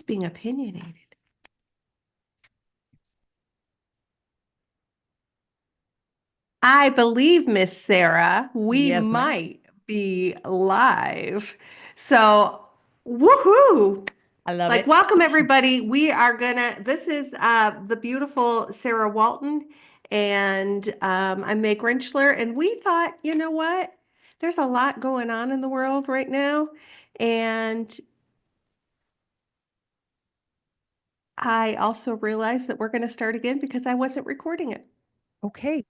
just being opinionated. I believe, Miss Sarah, we Yes, ma'am. might be live. So, woohoo! I love Like, it. welcome everybody. This is the beautiful Sarah Walton, and I'm Meg Rentschler. And we thought, you know what? There's a lot going on in the world right now. And I also realized that we're going to start again because I wasn't recording it. Okay.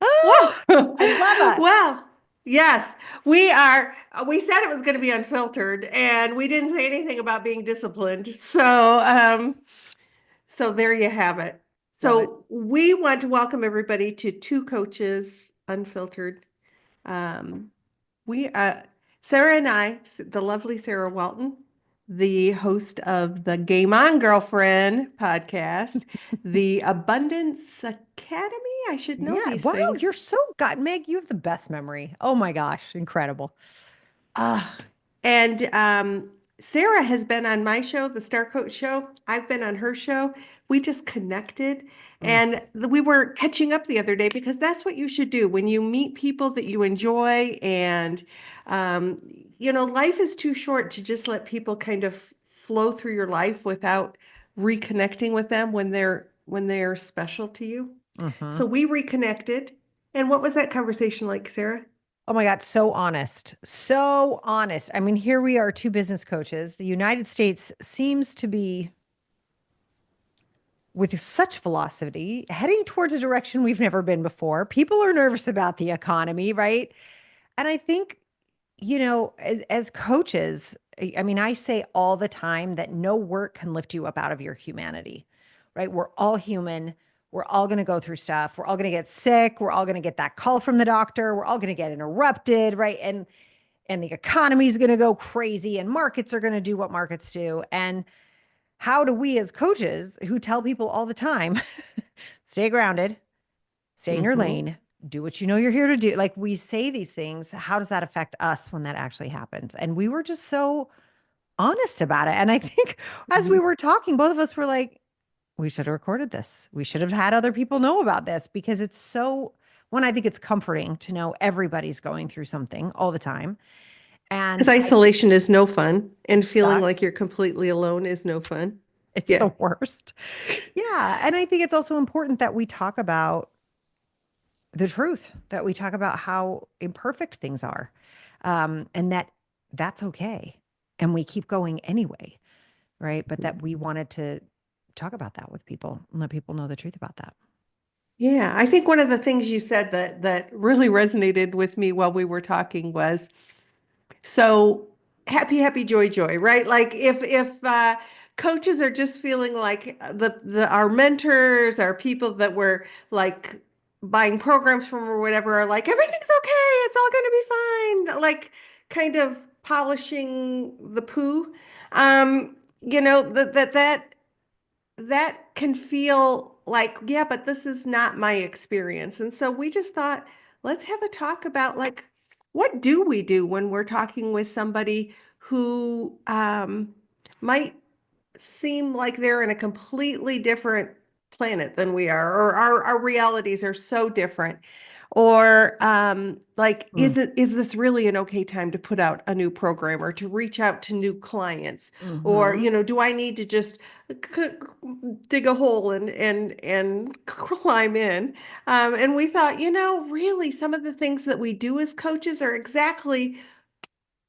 Whoa! Ah, I love us. Well, yes, we are. We said it was going to be unfiltered, and we didn't say anything about being disciplined. So there you have it. Love it. So we want to welcome everybody to Two Coaches Unfiltered. Um, we, Sarah and I, the lovely Sarah Walton, the host of the Game On Girlfriend podcast, the Abundance Academy. I should know Yeah. these Wow. things. You're so God, Meg, you have the best memory. Oh my gosh. Incredible. Uh, and Sarah has been on my show, the Star Coach Show. I've been on her show. We just connected Mm, and we were catching up the other day because that's what you should do when you meet people that you enjoy. And, um, life is too short to just let people kind of flow through your life without reconnecting with them when they're special to you. hmm So we reconnected. And what was that conversation like, Sarah? Oh my God. So honest. So honest. I mean, here we are, two business coaches. The United States seems to be with such velocity heading towards a direction we've never been before. People are nervous about the economy, right? And I think as coaches, I mean, I say all the time that no work can lift you up out of your humanity, right? We're all human. We're all going to go through stuff. We're all going to get sick. We're all going to get that call from the doctor. We're all going to get interrupted, right? And the economy is going to go crazy and markets are going to do what markets do. And how do we as coaches who tell people all the time, stay grounded, stay in your Mm-hmm. lane, do what you know you're here to do. Like we say these things, how does that affect us when that actually happens? And we were just so honest about it. And I think as we were talking, both of us were like, we should have recorded this. We should have had other people know about this because it's so, one, I think it's comforting to know everybody's going through something all the time. Because And I isolation is no fun, and feeling like you're sucks. completely alone is no fun. It's Yeah. the worst. Yeah. And I think it's also important that we talk about the truth, that we talk about how imperfect things are, and that that's okay. And we keep going anyway, right? But that we wanted to talk about that with people and let people know the truth about that. Yeah, I think one of the things you said that really resonated with me while we were talking was so happy, happy, joy, joy, right? Like if coaches are just feeling like the our mentors, our people that we're like buying programs from or whatever are like everything's okay, it's all going to be fine, like kind of polishing the poo. That can feel like, yeah, but this is not my experience. And so we just thought, let's have a talk about like, what do we do when we're talking with somebody who might seem like they're in a completely different planet than we are, or our realities are so different. Or like, Mm. is this really an okay time to put out a new program or to reach out to new clients? Or, Hmm. do I need to just dig a hole and climb in? And we thought, really some of the things that we do as coaches are exactly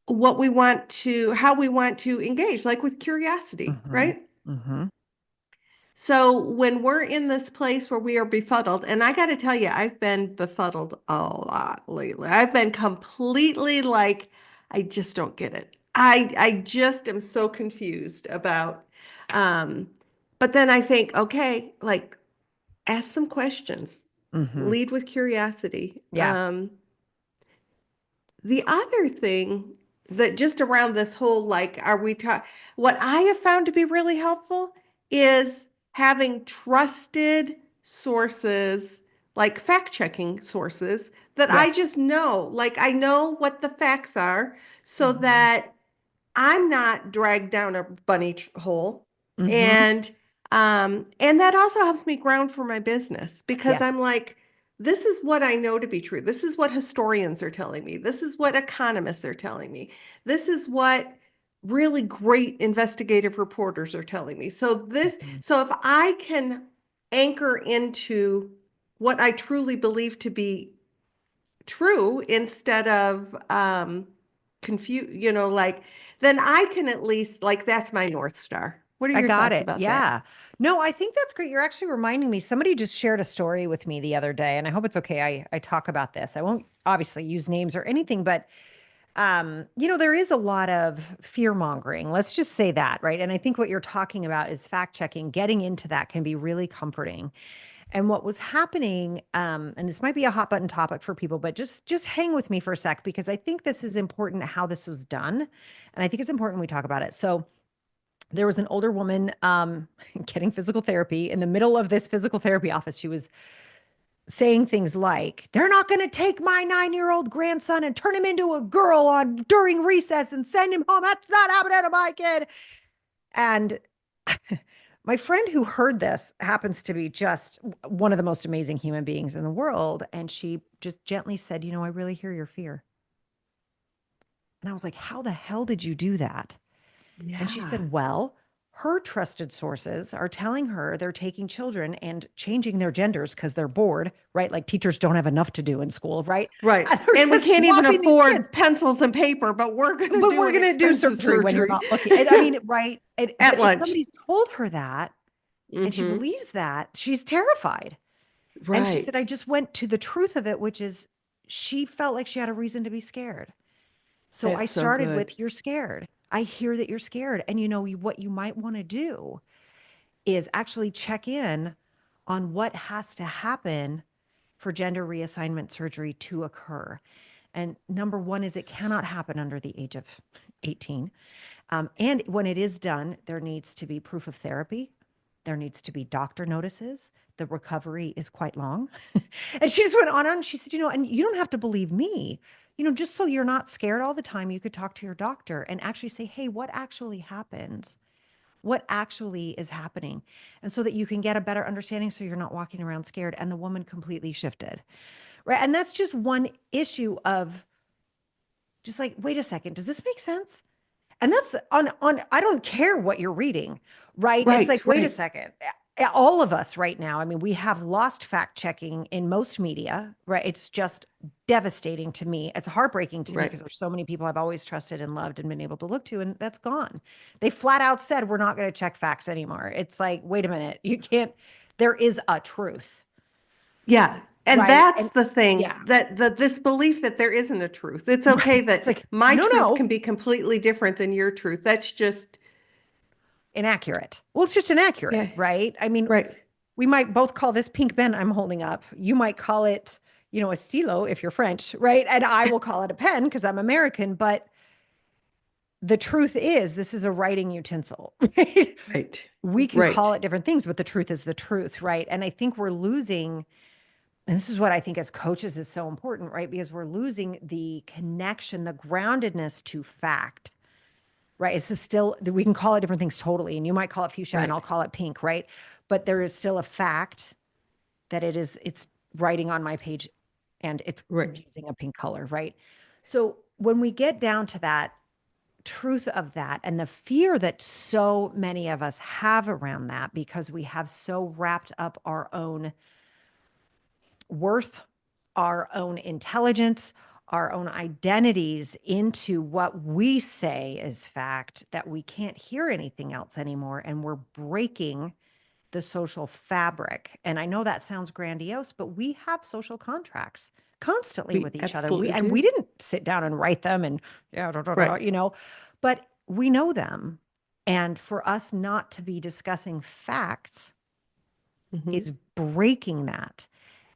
how we want to engage, like with curiosity, Hmm. right? Hmm. So when we're in this place where we are befuddled, and I got to tell you, I've been befuddled a lot lately. I've been completely like, I just don't get it. I just am so confused about, um, but then I think, okay, like ask some questions, Hmm. lead with curiosity. Yeah. The other thing that just around this whole like, what I have found to be really helpful is having trusted sources, like fact checking sources that I Yes. just know, like I know what the facts are so Hmm. that I'm not dragged down a hole. Hmm. And that also helps me ground for my business because Yes, I'm like, this is what I know to be true. This is what historians are telling me. This is what economists are telling me. This is what really great investigative reporters are telling me. Mhm. So if I can anchor into what I truly believe to be true instead of confuse, like then I can at least like that's my North Star. What are I your got thoughts it. about that? Yeah. No, I think that's great. You're actually reminding me. Somebody just shared a story with me the other day, and I hope it's okay. I talk about this. I won't obviously use names or anything, but there is a lot of fear mongering. Let's just say that, right? And I think what you're talking about is fact checking. Getting into that can be really comforting. And what was happening, and this might be a hot button topic for people, but just hang with me for a sec because I think this is important how this was done, and I think it's important we talk about it. So there was an older woman getting physical therapy. In the middle of this physical therapy office, she was saying things like, "They're not going to take my 9-year-old grandson and turn him into a girl on during recess and send him home. That's not happening to my kid." And my friend who heard this happens to be just one of the most amazing human beings in the world. And she just gently said, I really hear your fear. And I was like, how the hell did you do that? And she Yeah. said, well, her trusted sources are telling her they're taking children and changing their genders because they're bored, right? Like teachers don't have enough to do in school, right? Right. And they're And we just can't even swapping these kids. afford pencils and paper, but we're going to But do we're an going to do expensive surgery when you're surgery not looking. And, I mean, right. at But if lunch. somebody's told her that and she Hmm. believes that, she's terrified. And she said, Right. I just went to the truth of it, which is she felt like she had a reason to be scared. So I That's so started good. with, you're scared. I hear that you're scared. And what you might want to do is actually check in on what has to happen for gender reassignment surgery to occur. And number one is it cannot happen under the age of 18. And when it is done, there needs to be proof of therapy. There needs to be doctor notices. The recovery is quite long. And she just went on and she said, and you don't have to believe me. Just so you're not scared all the time, you could talk to your doctor and actually say, hey, what actually happens? What actually is happening? And so that you can get a better understanding so you're not walking around scared. And the woman completely shifted. Right. And that's just one issue of just like, wait a second, does this make sense? And that's on I don't care what you're reading, right? It's Right. like, wait a Right. second. All of us right now, I mean, we have lost fact checking in most media, right? It's just devastating to me. It's heartbreaking to me Right. because there's so many people I've always trusted and loved and been able to look to, and that's gone. They flat out said we're not going to check facts anymore. It's like, wait a minute, you can't, there is a truth, Yeah. And right? that's And the thing yeah, that this belief that there isn't a truth. It's okay right. It's that like, my no, truth can no, be completely different than your truth. That's just, inaccurate. Well, it's just inaccurate, yeah. right? I mean, Right. we might both call this pink pen I'm holding up. You might call it, a stylo if you're French, right? And I will call it a pen because I'm American. But the truth is, this is a writing utensil, right? Right. We can call Right. it different things, but the truth is the truth, right? And I think we're losing, and this is what I think as coaches is so important, right? Because we're losing the connection, the groundedness to fact, right? It's still, we can call it different things totally. And you might call it fuchsia and I'll Right. call it pink, right? But there is still a fact that it's writing on my page and it's Right. using a pink color, right? So when we get down to that truth of that and the fear that so many of us have around that because we have so wrapped up our own worth, our own intelligence, our own identities into what we say is fact that we can't hear anything else anymore and we're breaking the social fabric. And I know that sounds grandiose, but we have social contracts constantly We with each other. We absolutely and we do. didn't sit down and write them and yeah, da, da, da, Right. but we know them. And for us not to be discussing facts Hmm. is breaking that.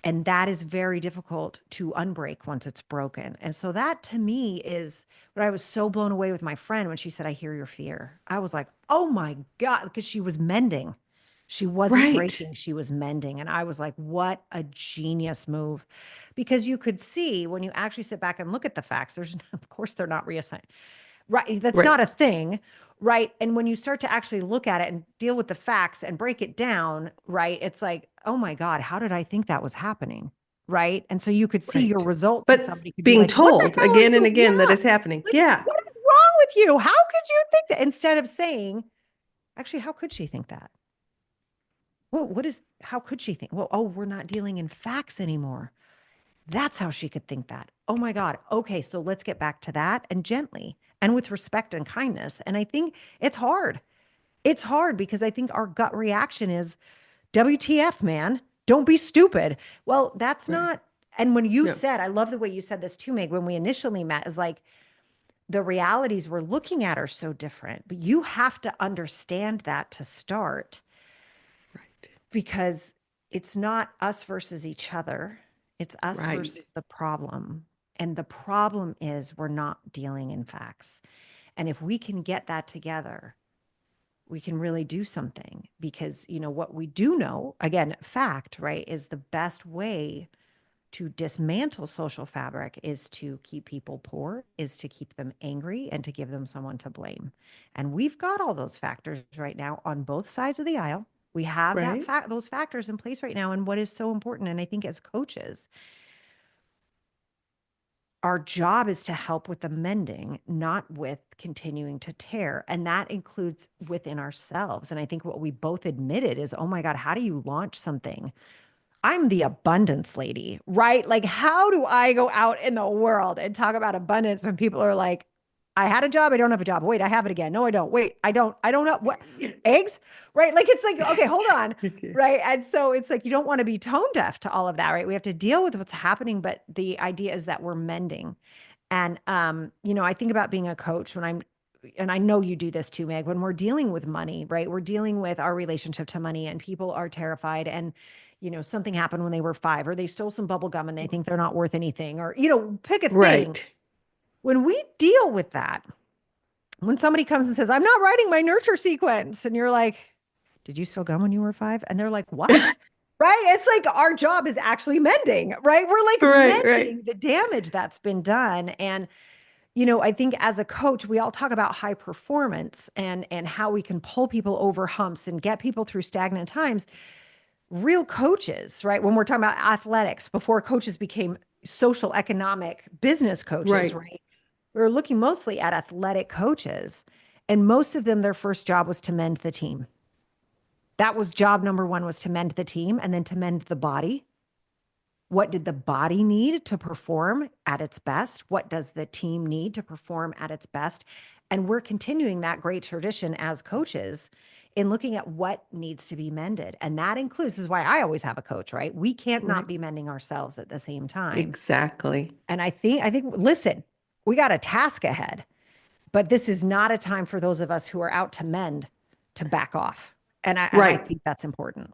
And that is very difficult to unbreak once it's broken. And so that to me is what I was so blown away with my friend when she said, I hear your fear. I was like, oh my God, because she was mending. She wasn't Right. breaking, she was mending. And I was like, what a genius move. Because you could see when you actually sit back and look at the facts, of course, they're not reassigned. right? That's Right. not a thing, right? And when you start to actually look at it and deal with the facts and break it down, right? It's like, oh my God, how did I think that was happening? Right. And so you could see your Right. results and But somebody could be being like, what the told hell are again and you? again that Yeah. it's happening. Like, Yeah. what is wrong with you? How could you think that? Instead of saying, actually, how could she think that? Well, how could she think? Well, oh, we're not dealing in facts anymore. That's how she could think that. Oh my God. Okay. So let's get back to that and gently and with respect and kindness. And I think it's hard. It's hard because I think our gut reaction is WTF, man. Don't be stupid. Well, that's Right. not. And when you No. said, I love the way you said this too, Meg, when we initially met, is like the realities we're looking at are so different, but you have to understand that to start Right. because it's not us versus each other. It's us Right. versus the problem. And the problem is we're not dealing in facts. And if we can get that together, we can really do something because, what we do know, again, fact, right, is the best way to dismantle social fabric is to keep people poor, is to keep them angry and to give them someone to blame. And we've got all those factors right now on both sides of the aisle. We have Right. those factors in place right now. And what is so important, and I think as coaches, our job is to help with the mending, not with continuing to tear. And that includes within ourselves. And I think what we both admitted is, oh my God, how do you launch something? I'm the abundance lady, right? Like, how do I go out in the world and talk about abundance when people are like, I had a job, I don't have a job. Wait, I have it again. No, I don't. Wait, I don't know what eggs, right? Like, it's like, okay, hold on, Okay. right? And so it's like, you don't want to be tone deaf to all of that, right? We have to deal with what's happening, but the idea is that we're mending. And, I think about being a coach and I know you do this too, Meg, when we're dealing with money, right? We're dealing with our relationship to money and people are terrified and, something happened when they were 5 or they stole some bubble gum and they think they're not worth anything or, pick a thing. Right. When we deal with that, when somebody comes and says, I'm not writing my nurture sequence, and you're like, did you steal gum when you were 5? And they're like, what? Right? It's like our job is actually mending, right? We're like Right. Right. mending the damage that's been done. And I think as a coach, we all talk about high performance and how we can pull people over humps and get people through stagnant times. Real coaches, right? When we're talking about athletics, before coaches became social, economic, business coaches, Right. right? We were looking mostly at athletic coaches, and most of them, their first job was to mend the team. That was job number one, was to mend the team and then to mend the body. What did the body need to perform at its best? What does the team need to perform at its best? And we're continuing that great tradition as coaches in looking at what needs to be mended. And that includes, this is why I always have a coach, right? We can't not Right. be mending ourselves at the same time. Exactly. And listen, we got a task ahead, but this is not a time for those of us who are out to mend to back off. And I Right. think that's important.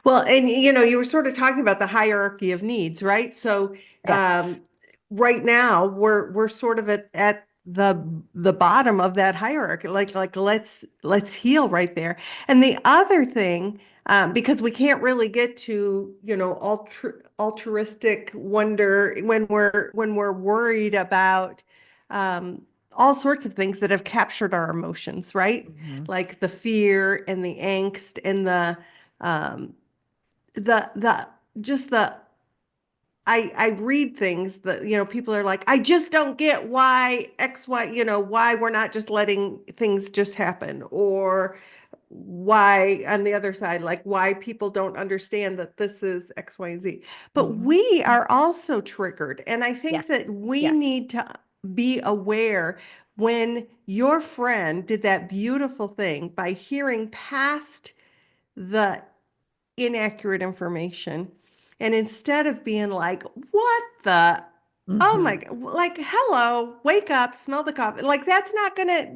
Well, and you were sort of talking about the hierarchy of needs, right? So, Yes. um, right now we're sort of at the bottom of that hierarchy. Like let's heal right there. And the other thing, because we can't really get to, altruistic wonder when we're worried about all sorts of things that have captured our emotions, right? Mhm. Like the fear and the angst and um, the just the I read things that people are like, I just don't get why X Y, why we're not just letting things just happen, or why on the other side, like why people don't understand that this is X, Y, and Z. But Mhm. we are also triggered, and I think Yes. that we Yes. need to be aware when your friend did that beautiful thing by hearing past the inaccurate information. And instead of being like, what the, oh my Mhm. God, like, hello, wake up, smell the coffee. Like, that's not gonna,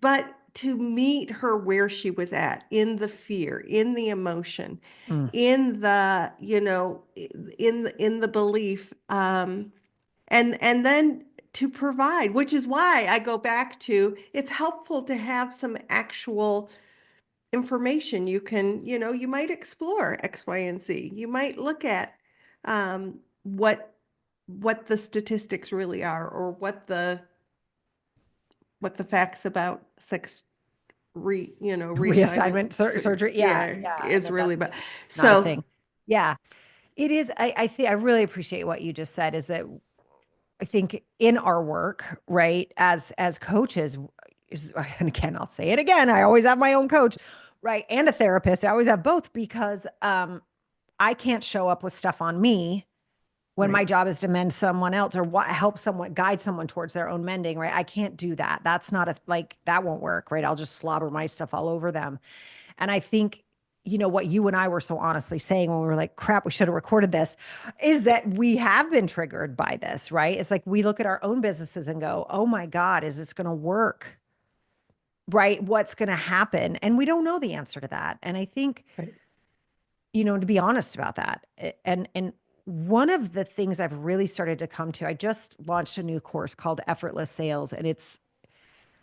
but to meet her where she was at, in the fear, in the emotion, Mm. in the, in the belief, and then to provide, which is why I go back to, it's helpful to have some actual information. You might explore X, Y, and Z. You might look at what the statistics really are, or what the what the facts about sex reassignment Reassignment surgery. Yeah. yeah, Yeah. And is that really that's about. not a So thing. Yeah. It is. I think I really appreciate what you just said is that I think in our work, right, as coaches, and again, I'll say it again, I always have my own coach, right, and a therapist. I always have both because I can't show up with stuff on me when my right, job is to mend someone else or help someone guide someone towards their own mending, right? I can't do that. That's not that won't work, right? I'll just slobber my stuff all over them. And I think, what you and I were so honestly saying when we were like, crap, we should have recorded this, is that we have been triggered by this, right? It's like we look at our own businesses and go, oh my God, is this going to work? Right? What's going to happen? And we don't know the answer to that. And I think, right. to be honest about that. And one of the things I've really started to come to, I just launched a new course called Effortless Sales, and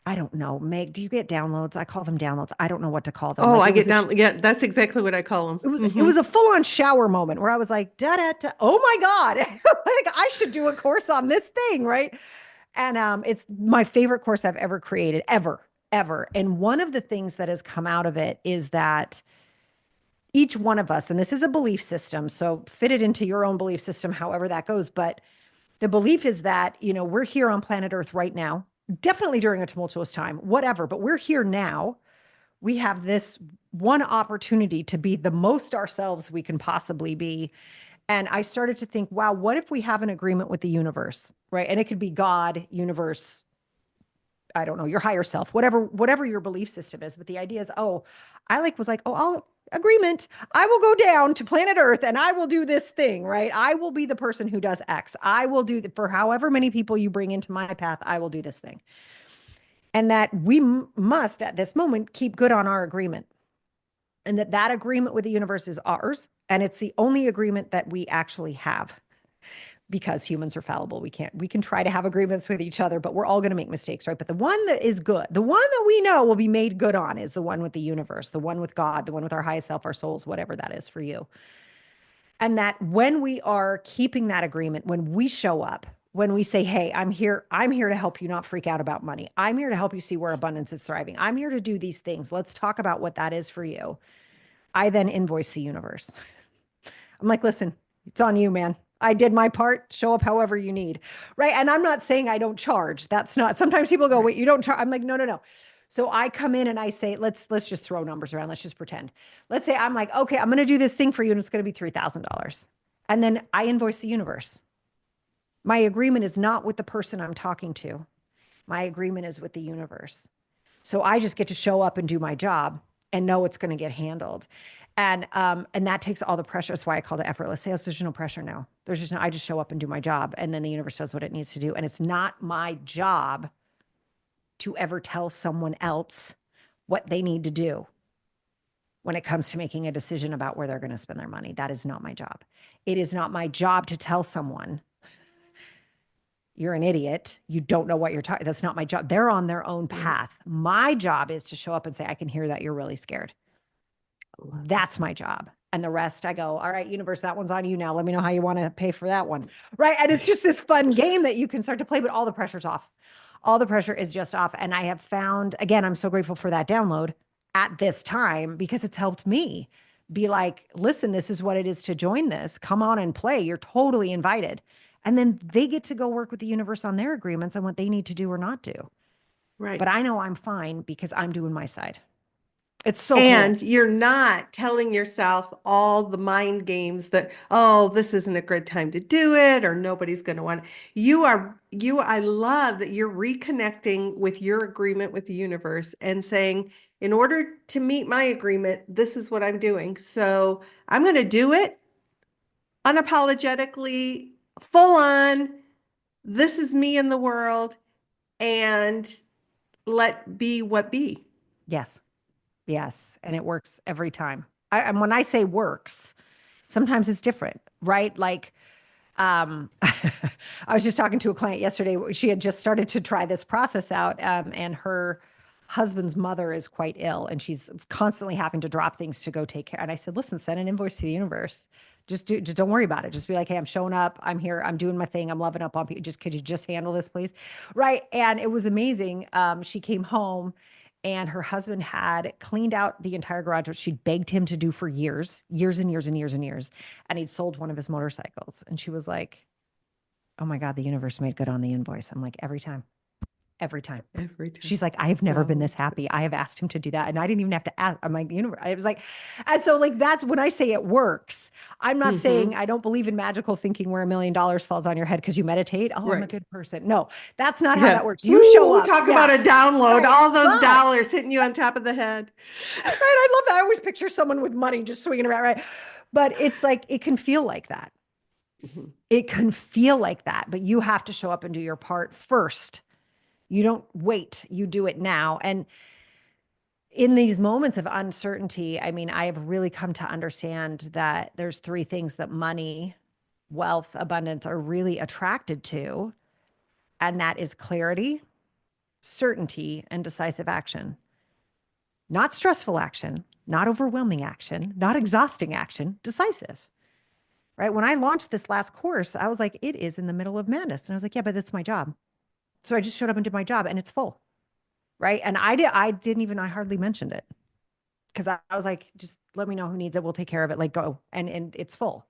I don't know, Meg, do you get downloads? I call them downloads. I don't know what to call them. Oh, Like I it was get down. Yeah, that's exactly what I call them. it was a full-on shower moment where I was like, da da da, oh my God. Like I should do a course on this thing, right? And it's my favorite course I've ever created, ever, ever. And one of the things that has come out of it is that each one of us, and this is a belief system, so fit it into your own belief system, however that goes. But the belief is that, we're here on planet Earth right now, definitely during a tumultuous time, whatever, but we're here now. We have this one opportunity to be the most ourselves we can possibly be. And I started to think, wow, what if we have an agreement with the universe, right? And it could be God, universe, I don't know, your higher self, whatever your belief system is. But the idea is, I'll agreement. I will go down to planet Earth and I will do this thing, right? I will be the person who does X. I will do for however many people you bring into my path, I will do this thing. And that we must at this moment keep good on our agreement. And that agreement with the universe is ours. And it's the only agreement that we actually have because humans are fallible. We can try to have agreements with each other, but we're all going to make mistakes, right? But the one that is good, the one that we know will be made good on is the one with the universe, the one with God, the one with our highest self, our souls, whatever that is for you. And that when we are keeping that agreement, when we show up, when we say, hey, I'm here to help you not freak out about money. I'm here to help you see where abundance is thriving. I'm here to do these things. Let's talk about what that is for you. I then invoice the universe. I'm like, listen, it's on you, man. I did my part. Show up however you need. Right. And I'm not saying I don't charge. That's not, sometimes people go, wait, you don't charge. I'm like, no, no, no. So I come in and I say, let's just throw numbers around. Let's just pretend. Let's say I'm like, okay, I'm going to do this thing for you and it's going to be $3,000. And then I invoice the universe. My agreement is not with the person I'm talking to. My agreement is with the universe. So I just get to show up and do my job and know it's going to get handled. And that takes all the pressure. That's why I call it effortless sales. There's no pressure now. I just show up and do my job and then the universe does what it needs to do. And it's not my job to ever tell someone else what they need to do when it comes to making a decision about where they're going to spend their money. That is not my job. It is not my job to tell someone you're an idiot. You don't know what you're talking. That's not my job. They're on their own path. My job is to show up and say, I can hear that you're really scared. That's my job. And the rest I go, all right, universe, that one's on you now. Let me know how you want to pay for that one. Right. And it's just this fun game that you can start to play, but all the pressure's off. All the pressure is just off. And I have found, again, I'm so grateful for that download at this time because it's helped me be like, listen, this is what it is to join this. Come on and play. You're totally invited. And then they get to go work with the universe on their agreements on what they need to do or not do. Right. But I know I'm fine because I'm doing my side. It's so And cool. you're not telling yourself all the mind games that, oh, this isn't a good time to do it, or nobody's going to want it. I love that you're reconnecting with your agreement with the universe and saying, in order to meet my agreement, this is what I'm doing. So I'm going to do it unapologetically, full on. This is me in the world, and let be what be. Yes. Yes. And it works every time. And when I say works, sometimes it's different, right? Like, I was just talking to a client yesterday. She had just started to try this process out, and her husband's mother is quite ill, and she's constantly having to drop things to go take care. And I said, listen, send an invoice to the universe. just don't worry about it. Just be like, hey, I'm showing up. I'm here. I'm doing my thing. I'm loving up on people. Just could you just handle this, please? Right. And it was amazing. She came home and her husband had cleaned out the entire garage, which she'd begged him to do for years, years and years and years and years. And he'd sold one of his motorcycles. And she was like, oh my God, the universe made good on the invoice. I'm like, every time. Every time. Every time. She's like, I That's have never been so this happy. I have asked him to do that. And I didn't even have to ask. I'm like, the universe. I was like, and so like that's when I say it works. I'm not saying hmm I don't believe in magical thinking where $1 million falls on your head because you meditate. Oh, I'm a Right. good person. No, that's not how Yeah. that works. You show Woo, up. talk about Yeah. a download, Right. all those But dollars hitting you on top of the head. right. I love that. I always picture someone with money just swinging around. Right. But it's like, it can feel like that. Mhm. It can feel like that, but you have to show up and do your part first. You don't wait, you do it now. And in these moments of uncertainty, I mean, I have really come to understand that there's three things that money, wealth, abundance are really attracted to, and that is clarity, certainty, and decisive action. Not stressful action, not overwhelming action, not exhausting action, decisive. Right? When I launched this last course, I was like, it is in the middle of madness. And I was like, yeah, but that's my job. So I just showed up and did my job and it's full. Right. And I didn't even, I hardly mentioned it because I was like, just let me know who needs it. We'll take care of it. Like go. And it's full.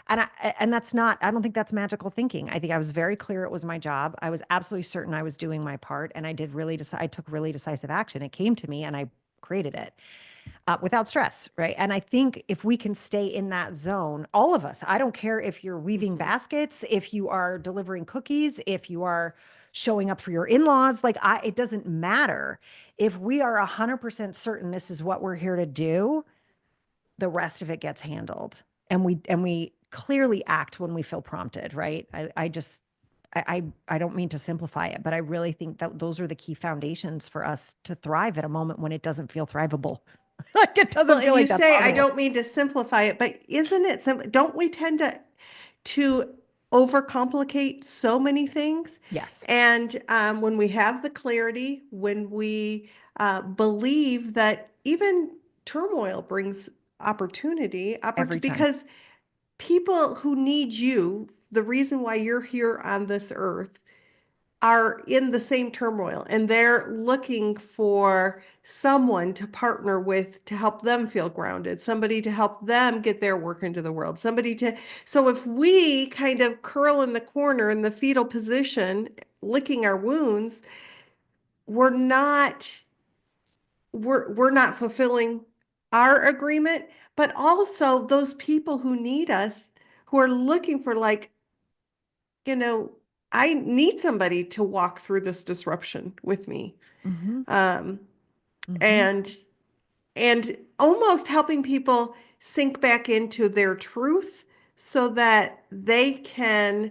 And that's not, I don't think that's magical thinking. I think I was very clear it was my job. I was absolutely certain I was doing my part and I took really decisive action. It came to me and I created it without stress. Right. And I think if we can stay in that zone, all of us, I don't care if you're weaving Mhm. baskets, if you are delivering cookies, if you are showing up for your in-laws, like it doesn't matter. If we are 100% certain this is what we're here to do, the rest of it gets handled. And we clearly act when we feel prompted, right? I just I don't mean to simplify it, but I really think that those are the key foundations for us to thrive at a moment when it doesn't feel thrivable. Like it Well, doesn't feel and you like that's say, I possible. don't mean to simplify it, but isn't it don't we tend to overcomplicate so many things? Yes, And when we have the clarity, when we believe that even turmoil brings every time. because people who need you, the reason why you're here on this earth, are in the same turmoil and they're looking for someone to partner with to help them feel grounded, somebody to help them get their work into the world, somebody to. So if we kind of curl in the corner in the fetal position, licking our wounds, we're not we're not fulfilling our agreement, but also those people who need us, who are looking for like, you know, I need somebody to walk through this disruption with me. Mm-hmm. Um, Mm-hmm. and and almost helping people sink back into their truth so that they can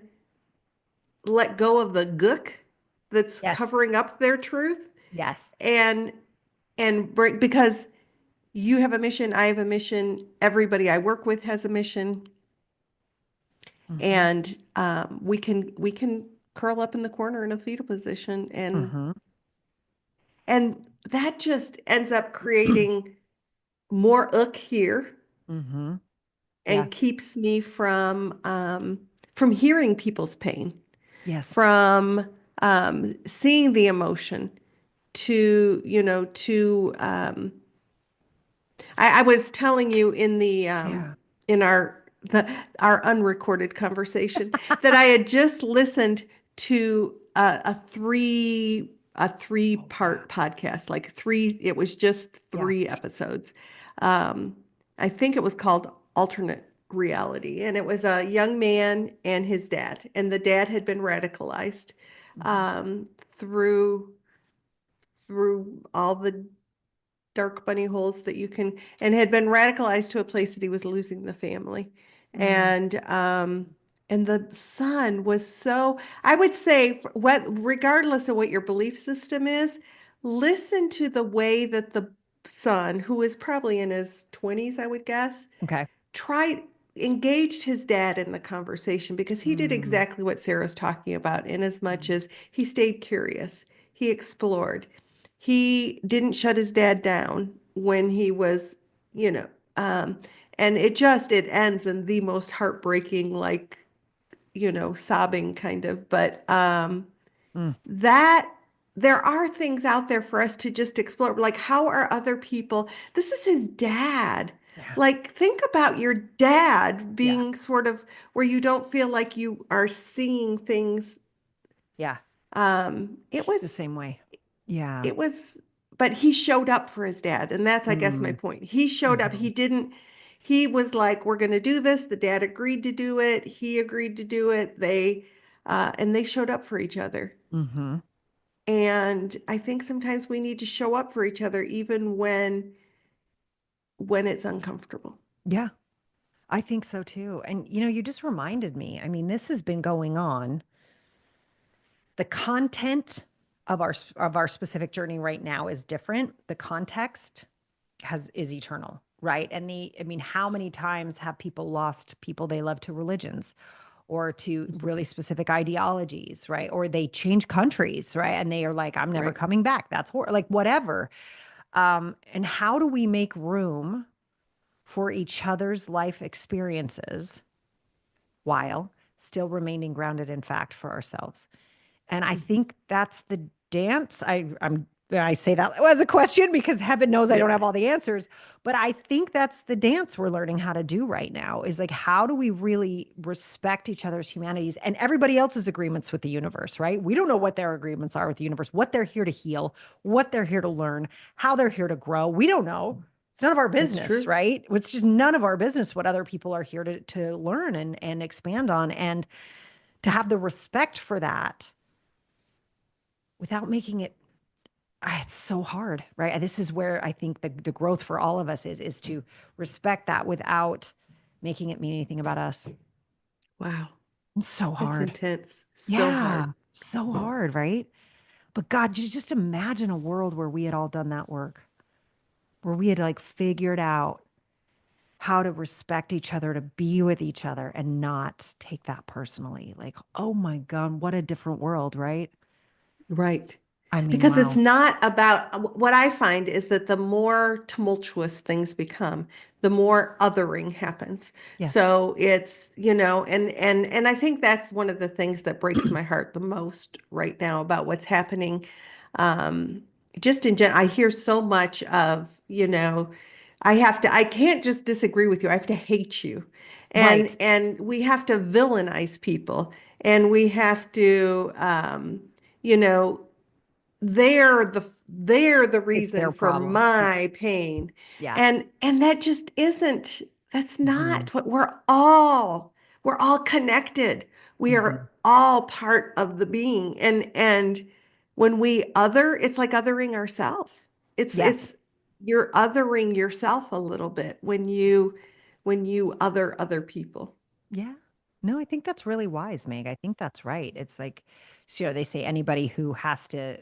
let go of the gook that's Yes. covering up their truth Yes. and bring, because you have a mission, I have a mission, everybody I work with has a mission, Mm-hmm. and we can curl up in the corner in a fetal position, Mm-hmm. and that just ends up creating more ook here Mm-hmm. Yeah. and keeps me from hearing people's pain, Yes. from seeing the emotion, to I was telling you in the Yeah. in our unrecorded conversation that I had just listened to a three Oh, wow. part podcast, like three. It was just Yeah. 3 episodes. Um, I think it was called Alternate Reality, and it was a young man and his dad, and the dad had been radicalized Mm-hmm. through all the dark bunny holes that you can, and had been radicalized to a place that he was losing the family. Mm. And the son was so, I would say, what, regardless of what your belief system is, listen to the way that the son, who is probably in his 20s, I would guess, Okay. tried engaged his dad in the conversation, because he did Mm. exactly what Sarah's talking about, in as much Mm. as he stayed curious, he explored, he didn't shut his dad down when he was, you know, um, and it ends in the most heartbreaking, like, sobbing kind of. But Mm, that there are things out there for us to just explore. Like, how are other people? This is his dad. yeah. Like, think about your dad Yeah. being sort of where you don't feel like you are seeing things. Yeah. It The was, same way. Yeah. it was, but he showed up for his dad. And that's, I guess, my Mm, point. He showed up. hmm He was like, we're going to do this. The dad agreed to do it. He agreed to do it. And they showed up for each other. hmm And I think sometimes we need to show up for each other even when it's uncomfortable. Yeah. I think so too. And you just reminded me. I mean, this has been going on. The content of our specific journey right now is different. The context has is eternal, right? And I mean, how many times have people lost people they love to religions or to really specific ideologies, right? Or they change countries, right? And they are like, I'm never Right. coming back. Like whatever. And how do we make room for each other's life experiences while still remaining grounded in fact for ourselves? And I Mhm. think that's the dance. I say that as a question because heaven knows I don't Yeah. have all the answers, but I think that's the dance we're learning how to do right now is like how do we really respect each other's humanities and everybody else's agreements with the universe, right? We don't know what their agreements are with the universe, what they're here to heal, what they're here to learn, how they're here to grow. We don't know. It's none of our That's business, true. right? It's just none of our business what other people are here to learn and expand on and to have the respect for that without making it it's so hard, right? This is where I think the growth for all of us is to respect that without making it mean anything about us. Wow. It's so That's hard. intense. So Yeah, hard. so hard, right? But God, just imagine a world where we had all done that work, where we had like figured out how to respect each other, to be with each other and not take that personally. Like, oh my God, what a different world, right? Right. I mean, Because it's wow. not about what I find is that the more tumultuous things become, the more othering happens. Yes. So it's, and I think that's one of the things that breaks my heart the most right now about what's happening. Um, just in general, I hear so much of, I can't just disagree with you. I have to hate you. And Right. and we have to villainize people and we have to you know, they're the It's reason their for problem. Yeah. my pain. Yeah. And that just isn't, that's hmm not what we're all connected. We are hmm all part of the being. And when we other, it's like othering ourselves. Yes. It's you're othering yourself a little bit when you other people. Yeah. No, I think that's really wise, Meg. I think that's right. It's like, they say anybody who has to,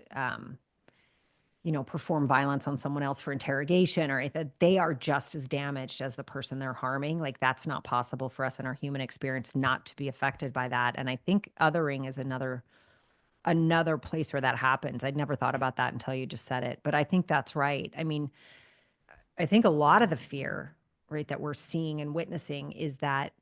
perform violence on someone else for interrogation or that they are just as damaged as the person they're harming. Like that's not possible for us in our human experience not to be affected by that. And I think othering is another place where that happens. I'd never thought about that until you just said it, but I think that's right. I mean, I think a lot of the fear, right, that we're seeing and witnessing is that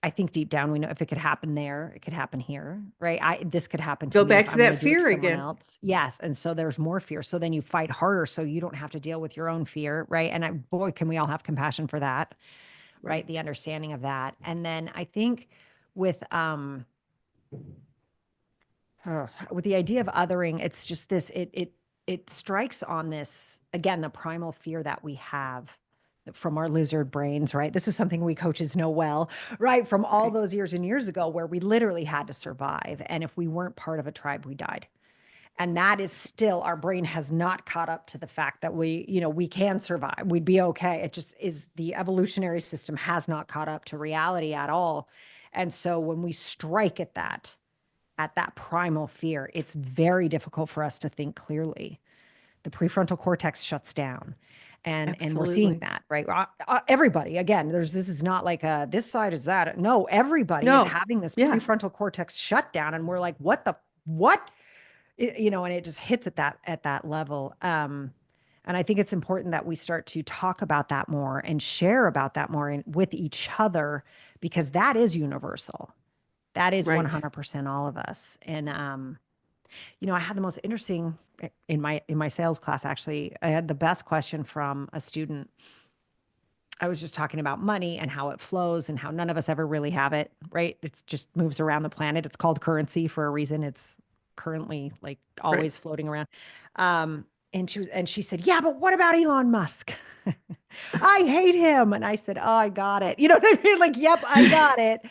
I think deep down we know if it could happen there, it could happen here, right? This could happen to Go me back if to I'm going that to do it to fear someone again. else. Yes, and so there's more fear. So then you fight harder so you don't have to deal with your own fear, right? And boy, can we all have compassion for that, Right. right? The understanding of that. And then I think with with the idea of othering, it's just this it strikes on this again the primal fear that we have from our lizard brains, right? This is something we coaches know well, right? From all Right. those years and years ago where we literally had to survive and if we weren't part of a tribe we died. And that is still our brain has not caught up to the fact that we can survive. We'd be okay. It just is the evolutionary system has not caught up to reality at all. And so when we strike at that primal fear, it's very difficult for us to think clearly. The prefrontal cortex shuts down. And we're seeing Absolutely. that, right? Everybody, again, this is not like this side is that. No, everybody is No. having this Yeah. prefrontal cortex shut down, and we're like, what the what? And it just hits at that level. And I think it's important that we start to talk about that more and share about that more with each other, because that is universal. That is Right. 100% all of us. And I had the most interesting in my sales class, actually. I had the best question from a student. I was just talking about money and how it flows and how none of us ever really have it, right? It just moves around the planet. It's called currency for a reason. It's currently like Right. always floating around. And she said, "Yeah, but what about Elon Musk?" I hate him. And I said, "Oh, I got it." You know what I mean? Like, yep, I got it.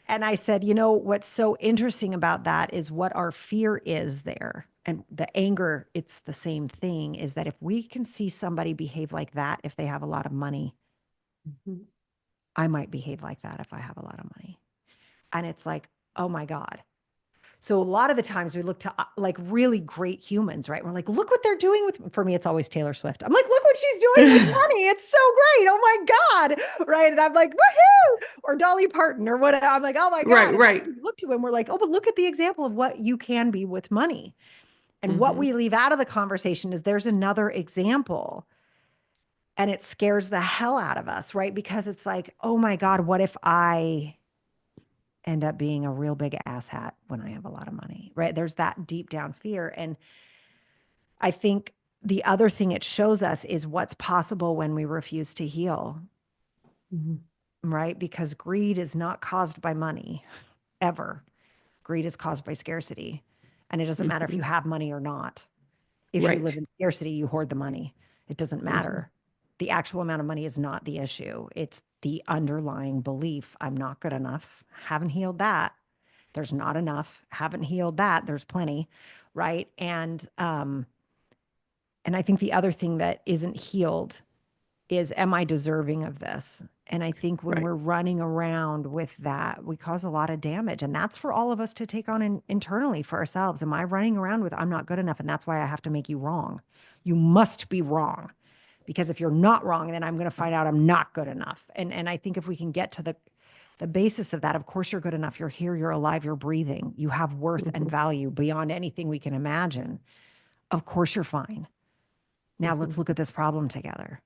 And I said, what's so interesting about that is what our fear is there. And the anger, it's the same thing, is that if we can see somebody behave like that, if they have a lot of money, Mhm. I might behave like that if I have a lot of money. And it's like, oh my God. So a lot of the times we look to like really great humans, right? We're like, look what they're doing with, for me, it's always Taylor Swift. I'm like, look what she's doing with money. It's so great. Oh my God. Right. And I'm like, woohoo. Or Dolly Parton or whatever. I'm like, oh my God. Right, And that's right. what we look to. And we're like, oh, but look at the example of what you can be with money. And what Hmm. we leave out of the conversation is there's another example. And it scares the hell out of us, right? Because it's like, oh my God, what if I end up being a real big asshat when I have a lot of money, right? There's that deep down fear. And I think the other thing it shows us is what's possible when we refuse to heal, Hmm. right? Because greed is not caused by money ever. Greed is caused by scarcity. And it doesn't matter if Hmm. you have money or not. If you live Right. in scarcity, you hoard the money. It doesn't Hmm. matter. The actual amount of money is not the issue. It's the underlying belief. I'm not good enough. Haven't healed that. There's not enough. Haven't healed that. There's plenty. Right. And I think the other thing that isn't healed is, am I deserving of this? And I think when Right. we're running around with that, we cause a lot of damage. And that's for all of us to take on internally for ourselves. Am I running around with, I'm not good enough? And that's why I have to make you wrong. You must be wrong. Because if you're not wrong, then I'm going to find out I'm not good enough. And I think if we can get to the basis of that, of course you're good enough. You're here, you're alive, you're breathing. You have worth and Hmm. value beyond anything we can imagine. Of course you're fine. Now let's Hmm. look at this problem together.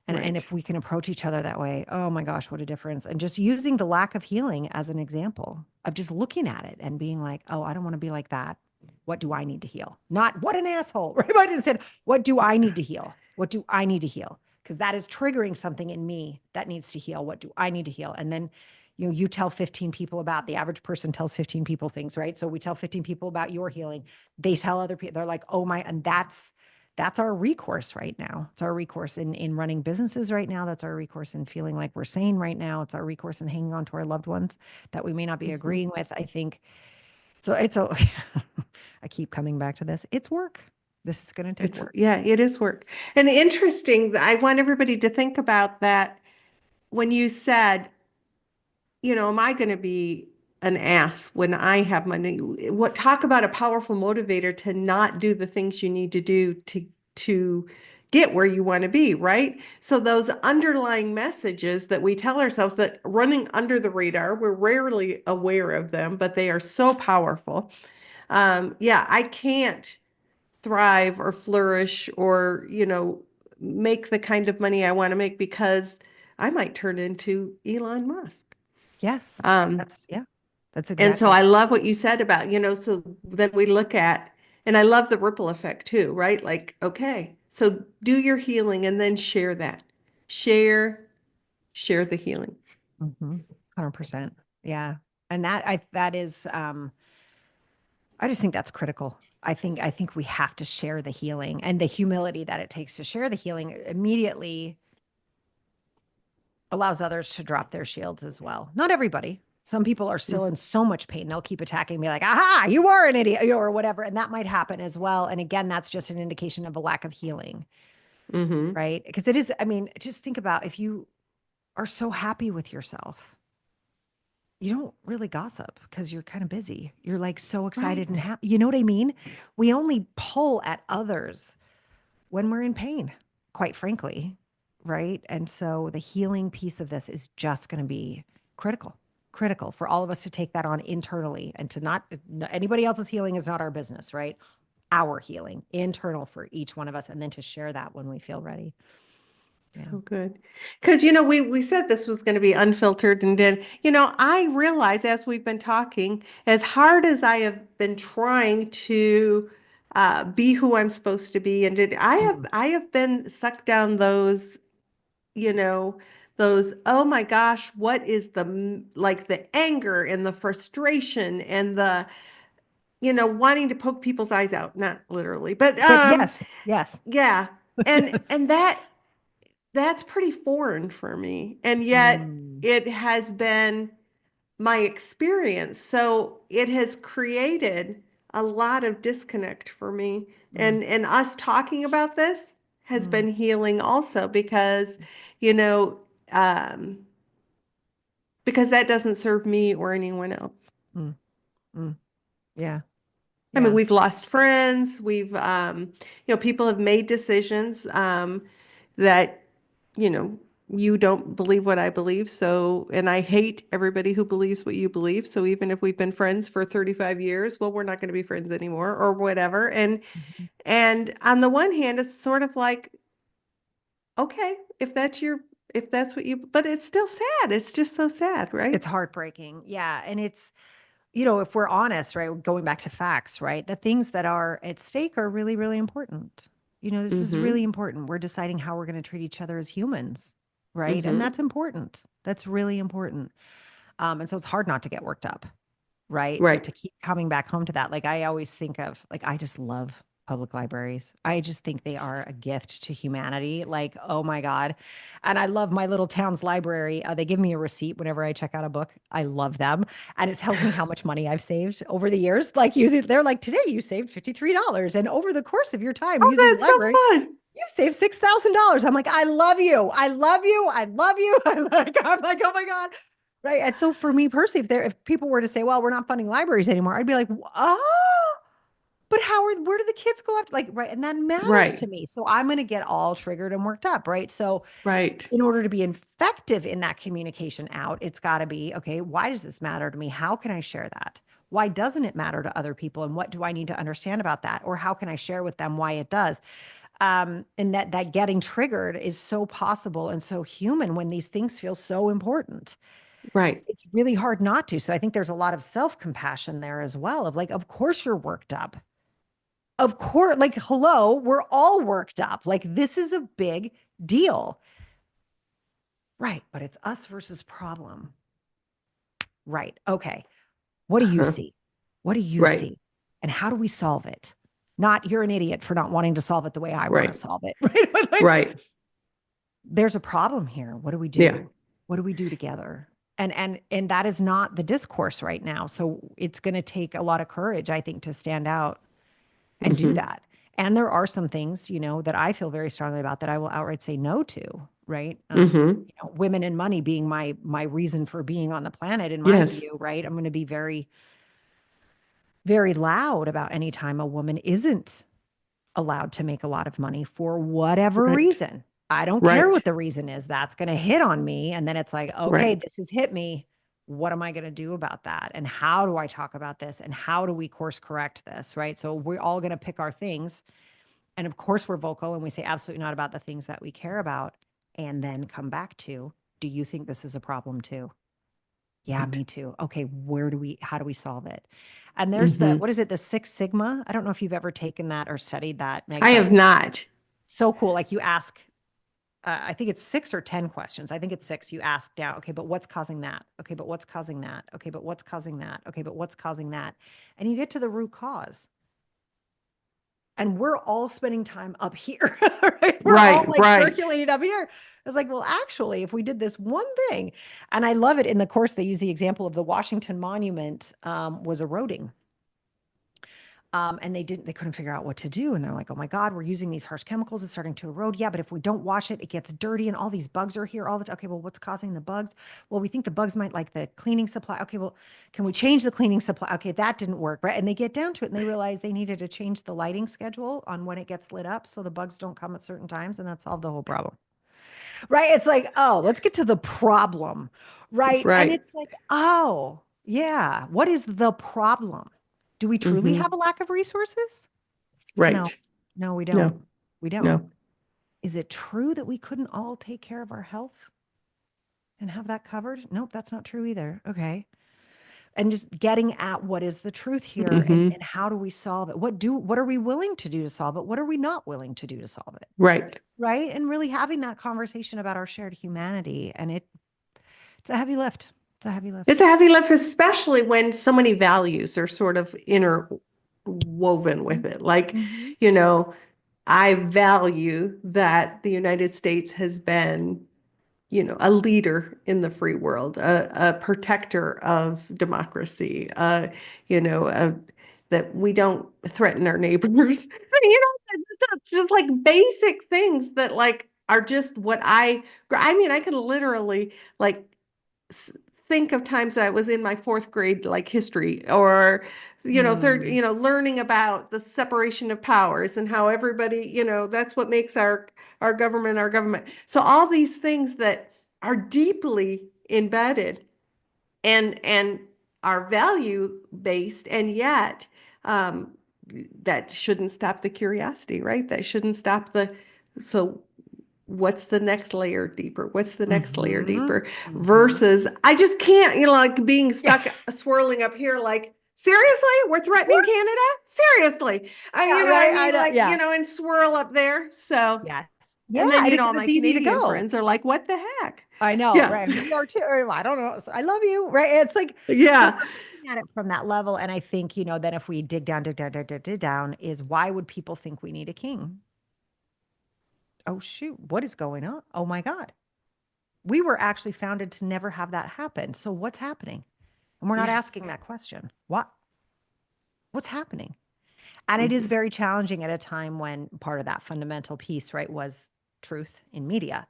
And Right. if we can approach each other that way, oh my gosh, what a difference. And just using the lack of healing as an example of just looking at it and being like, oh, I don't want to be like that. What do I need to heal? Not what an asshole, right? But instead, what do I need to heal? What do I need to heal? Because that is triggering something in me that needs to heal. What do I need to heal? And then, you tell 15 people about, the average person tells 15 people things, right? So we tell 15 people about your healing. They tell other people, they're like, oh my, and that's our recourse right now. It's our recourse in running businesses right now. That's our recourse in feeling like we're sane right now. It's our recourse in hanging on to our loved ones that we may not be Hmm. agreeing with. I think so. I keep coming back to this. It's work. This is going to take It's, work. yeah, it is work. And interesting, I want everybody to think about that when you said, am I going to be an ass when I have money? What talk about a powerful motivator to not do the things you need to do to get where you want to be, right? So those underlying messages that we tell ourselves that running under the radar, we're rarely aware of them, but they are so powerful. Yeah, I can't thrive or flourish or, make the kind of money I want to make because I might turn into Elon Musk. Yes. Um, Yeah, that's and so exactly. I love what you said about, so then we look at, and I love the ripple effect too, right? Like, okay, so do your healing and then share that. Share, share the healing. 100%. Yeah. And that is, I just think that's critical. I think we have to share the healing and the humility that it takes to share the healing immediately allows others to drop their shields as well. Not everybody. Some people are still in so much pain. They'll keep attacking me like, aha, you are an idiot or whatever. And that might happen as well. And again, that's just an indication of a lack of healing, Mm-hmm. right? Because it is, I mean, just think about if you are so happy with yourself, you don't really gossip because you're kind of busy. You're like so excited and Right. happy. You know what I mean? We only pull at others when we're in pain, quite frankly. Right. And so the healing piece of this is just going to be critical, critical for all of us to take that on internally and to not, anybody else's healing is not our business. Right. our healing, internal for each one of us, and then to share that when we feel ready. Yeah. So good. Because, we said this was going to be unfiltered and I realize as we've been talking, as hard as I have been trying to be who I'm supposed to be, and Mm. I have been sucked down those, you know, those, oh my gosh, what is like the anger and the frustration and the, wanting to poke people's eyes out, not literally, but But yes, yes. yeah. And Yes. that's pretty foreign for me. And yet Mm, it has been my experience. So it has created a lot of disconnect for me. mm, And us talking about this has mm, been healing also you know, um, because that doesn't serve me or anyone else. mm, mm. Yeah, I mean, yeah. we've lost friends. People have made decisions that, you know, you don't believe what I believe. So, and I hate everybody who believes what you believe. So even if we've been friends for 35 years, well, we're not going to be friends anymore or whatever. Mhm. And on the one hand, it's sort of like, okay, if that's what you, but it's still sad. It's just so sad, right? It's heartbreaking. Yeah. And it's, you know, if we're honest, right, going back to facts, right, the things that are at stake are really, really important. You know, this is Mm-hmm. really important. We're deciding how we're going to treat each other as humans, right? And Mm-hmm. that's important. That's really important. And so it's hard not to get worked up, right? But Right. to keep coming back home to that, like I always think of, like, I just love public libraries. I just think they are a gift to humanity. Like, oh my God. And I love my little town's library. They give me a receipt whenever I check out a book. I love them. And it tells me how much money I've saved over the years. Like using, they're like, today you saved $53. And over the course of your time Oh, using the that's so library, fun. you saved $6,000. I'm like, I love you. I love you. I love you. I'm like, oh my God. Right. And so for me personally, if people were to say, well, we're not funding libraries anymore, I'd be like, oh, but where do the kids go after? Like, right. And that matters Right. to me. So I'm going to get all triggered and worked up. Right. So Right. in order to be effective in that communication out, it's got to be, okay, why does this matter to me? How can I share that? Why doesn't it matter to other people? And what do I need to understand about that? Or how can I share with them why it does? And that getting triggered is so possible and so human when these things feel so important. Right. It's really hard not to. So I think there's a lot of self-compassion there as well of like, of course you're worked up. Of course, like, hello, we're all worked up. Like, this is a big deal. Right. But it's us versus problem. Right. Okay. What do you see? What do you Right. see? And how do we solve it? Not you're an idiot for not wanting to solve it the way I want to Right. solve it. Right. But like, Right. there's a problem here. What do we Yeah. do? What do we do together? And that is not the discourse right now. So it's going to take a lot of courage, I think, to stand out and do Mm-hmm. that. And there are some things, you know, that I feel very strongly about that I will outright say no to, right? Mm-hmm. Women and money being my reason for being on the planet, in my Yes. view, right? I'm going to be very, very loud about any time a woman isn't allowed to make a lot of money for whatever Right. reason. I don't care what Right. the reason is. That's going to hit on me. And then it's like, okay, Right. this has hit me. What am I going to do about that? And how do I talk about this? And how do we course correct this? Right. So we're all going to pick our things. And of course, we're vocal and we say absolutely not about the things that we care about. And then come back to, do you think this is a problem too? Yeah, Right. me too. Okay, how do we solve it? And there's Mm-hmm. what is it, the Six Sigma? I don't know if you've ever taken that or studied that, Meg, I but have not. so cool. Like you ask, I think it's 6 or 10 questions. I think it's six. You ask down, okay, but what's causing that? Okay, but what's causing that? Okay, but what's causing that? Okay, but what's causing that? And you get to the root cause. And we're all spending time up here, right? We're all Right. like Right. circulating up here. It's like, well, actually, if we did this one thing, and I love it in the course, they use the example of the Washington Monument was eroding. And they couldn't figure out what to do. And they're like, oh my God, we're using these harsh chemicals. It's starting to erode. Yeah, but if we don't wash it, it gets dirty and all these bugs are here all the time. Okay, well, what's causing the bugs? Well, we think the bugs might like the cleaning supply. Okay, well, can we change the cleaning supply? Okay, that didn't work, right? And they get down to it and they realize they needed to change the lighting schedule on when it gets lit up so the bugs don't come at certain times, and that solved the whole problem. Right? It's like, oh, let's get to the problem. Right? And Right. it's like, oh, yeah, what is the problem? Do we truly Mm-hmm. have a lack of resources? No, Right. no, we don't. No, We don't. no. Is it true that we couldn't all take care of our health and have that covered? Nope, that's not true either. Okay. And just getting at what is the truth here and Hmm. how do we solve it? What are we willing to do to solve it? What are we not willing to do to solve it? Right. Right? And really having that conversation about our shared humanity. And it's a heavy lift. It's a heavy It's lift. a heavy lift, especially when so many values are sort of interwoven with it. Like, Mhm. you know, I value that the United States has been, a leader in the free world, a protector of democracy, that we don't threaten our neighbors. It's just like basic things that like are just what I mean, I can literally like think of times that I was in my fourth grade, like history, or third, Mm. learning about the separation of powers and how everybody, that's what makes our government our government. So all these things that are deeply embedded and are value based, and yet um, that shouldn't stop the curiosity, right? That shouldn't stop so what's the next layer deeper? What's the next layer Mhm. deeper? Mhm. Versus, I just can't, like being Yeah. stuck swirling up here, like, seriously, we're threatening What? Canada? Seriously. Yeah, I right. I mean, know. like, Yeah. and swirl up there. So, Yes. and Yeah, then, all because my it's easy to Canadian go. friends are like, what the heck? I know, Yeah. right? We are too. Or I don't know. I love you, right? It's like, so Yeah. we're looking at it from that level. And I think, then if we dig down, is why would people think we need a king? Oh, shoot. What is going on? Oh, my God. We were actually founded to never have that happen. So what's happening? And we're not Yes. asking that question. What's happening? And it is Mhm. very challenging at a time when part of that fundamental piece, right, was truth in media.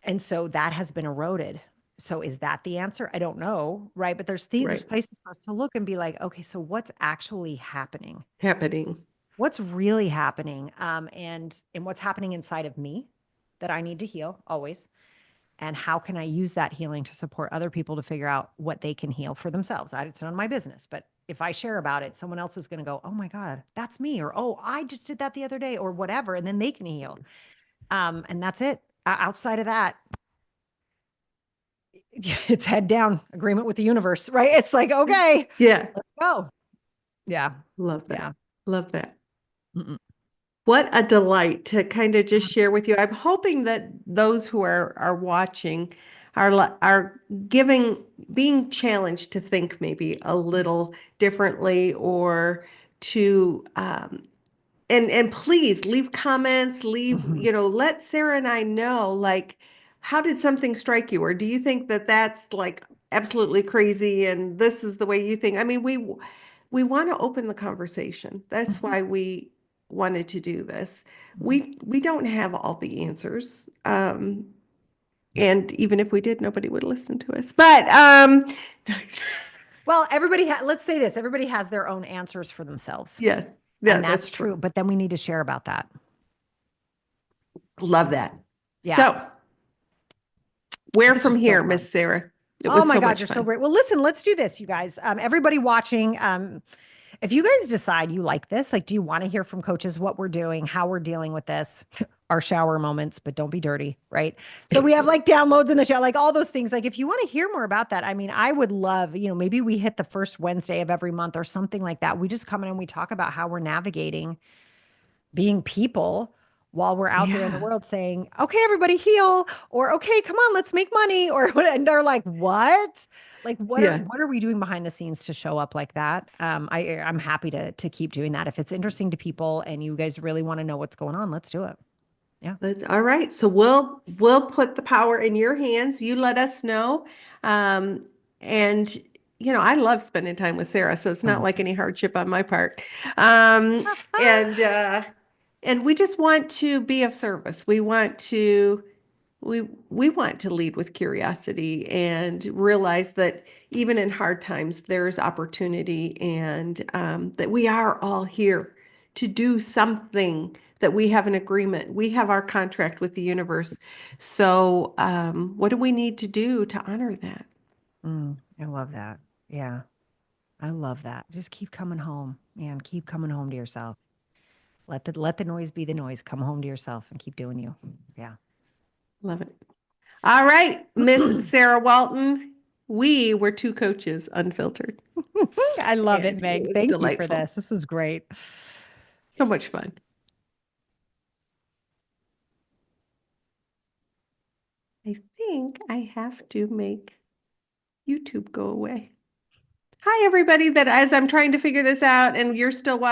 And so that has been eroded. So is that the answer? I don't know, right? But there's Right. places for us to look and be like, okay, so what's actually happening? Happening. What's really happening? And what's happening inside of me that I need to heal always? And how can I use that healing to support other people to figure out what they can heal for themselves? It's none of my business, but if I share about it, someone else is going to go, "Oh my God, that's me," or "Oh, I just did that the other day," or whatever, and then they can heal. And that's it. Outside of that, it's head down agreement with the universe, right? It's like, okay, Yeah. let's go. Yeah. Love that. Yeah. Love that. Mm-mm. What a delight to kind of just share with you. I'm hoping that those who are watching are giving being challenged to think maybe a little differently, or to and please leave comments, Mhm. let Sarah and I know, like, how did something strike you? Or do you think that that's like absolutely crazy and this is the way you think? I mean, we want to open the conversation. That's Mhm. why we wanted to do this. Mhm. We don't have all the answers. And even if we did, nobody would listen to us. But Well, let's say this, everybody has their own answers for themselves. yes, yeah, And that's that's true. true. But then we need to share about that. Love that. Yeah. So, where This from was so here, fun. Miss Sarah? It Oh was my so God, much you're so fun. great. Well, listen, let's do this, you guys. Everybody watching, if you guys decide you like this, like, do you want to hear from coaches what we're doing, how we're dealing with this, our shower moments, but don't be dirty, right? So we have like downloads in the show, like all those things. Like, if you want to hear more about that, I mean, I would love, maybe we hit the first Wednesday of every month or something like that. We just come in and we talk about how we're navigating being people while we're out there in the Yeah. world saying, okay, everybody heal, or okay, come on, let's make money, or what, and they're like, what? Like, Yeah. what are we doing behind the scenes to show up like that? I'm happy to keep doing that. If it's interesting to people and you guys really want to know what's going on, let's do it. Yeah. That's all right. So we'll put the power in your hands. You let us know. And I love spending time with Sarah, so it's Oh, not me like too. any hardship on my part. Um, and we just want to be of service. We want to lead with curiosity and realize that even in hard times, there's opportunity, and that we are all here to do something, that we have an agreement. We have our contract with the universe. So, what do we need to do to honor that? I love that. Yeah. I love that. Just keep coming home, man. Keep coming home to yourself. Let the noise be the noise. Come home to yourself and keep doing you. Yeah. Love it. All right, Miss Sarah Walton, we were two coaches, unfiltered, I love it, and it Meg. was Thank you for delightful. this. This was great. So much fun. I think I have to make YouTube go away. Hi, everybody, that as I'm trying to figure this out and you're still watching.